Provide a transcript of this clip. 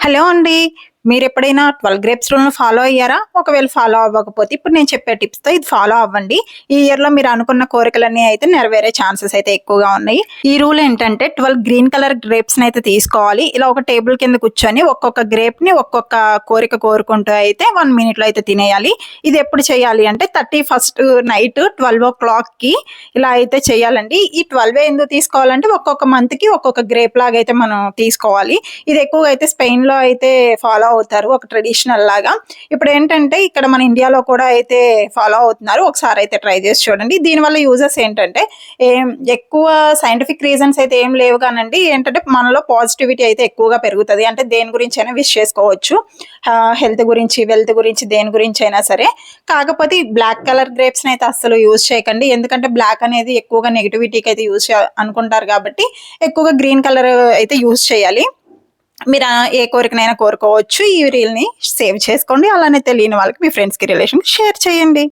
Hello అండి. మీరెప్పుడైనా 12 grapes రూల్‌ని follow అయ్యారా? ఒకవేళ ఫాలో అవ్వకపోతే ఇప్పుడు నేను చెప్పే టిప్స్‌తో ఇది ఫాలో అవ్వండి. ఈ ఇయర్‌లో మీరు అనుకున్న కోరికలన్నీ అయితే నెరవేరే ఛాన్సెస్ అయితే ఎక్కువగా ఉన్నాయి. ఈ రూల్ ఏంటంటే 12 గ్రీన్ కలర్ గ్రేప్స్‌ని అయితే తీసుకోవాలి. ఇలా ఒక టేబుల్ కింద కూర్చొని ఒక్కొక్క గ్రేప్‌ని ఒక్కొక్క కోరిక కోరుకుంటూ అయితే 1 మినిట్‌లో అయితే తినేయాలి. ఇది ఎప్పుడు చేయాలి అంటే 31st నైట్ 12:00కి ఇలా అయితే చేయాలండి. ఈ 12 ఎందుకు తీసుకోవాలంటే ఒక్కొక్క మంత్‌కి ఒక్కొక్క గ్రేప్ లాగా అయితే మనం తీసుకోవాలి. ఇది ఎక్కువగా అయితే స్పెయిన్‌లో అయితే ఫాలో అవుతారు. ఒక ట్రెడిషనల్ లాగా. ఇప్పుడేంటంటే ఇక్కడ మన ఇండియాలో కూడా అయితే ఫాలో అవుతున్నారు. ఒకసారి అయితే ట్రై చేసి చూడండి. దీనివల్ల యూజెస్ ఏంటంటే ఏం ఎక్కువ సైంటిఫిక్ రీజన్స్ అయితే ఏం లేవు గానండి. ఏంటంటే మనలో పాజిటివిటీ అయితే ఎక్కువగా పెరుగుతది. అంటే దేని గురించైనా విష్ చేసుకోవచ్చు. హెల్త్ గురించి, వెల్త్ గురించి దేని గురించైనా సరే. కాకపోతే ఈ బ్లాక్ కలర్ గ్రేప్స్‌ని అయితే అస్సలు యూజ్ చేయకండి. ఎందుకంటే బ్లాక్ అనేది ఎక్కువగా నెగటివిటీకి అయితే అనుకుంటారు కాబట్టి ఎక్కువగా గ్రీన్ కలర్ అయితే యూజ్ చేయాలి. మీరు ఏ కోరికనైనా కోరుకోవచ్చు. ఈ రీల్‌ని సేవ్ చేసుకోండి. అలానే తెలియని వాళ్ళకి మీ ఫ్రెండ్స్‌కి, రిలేషన్‌కి షేర్ చేయండి.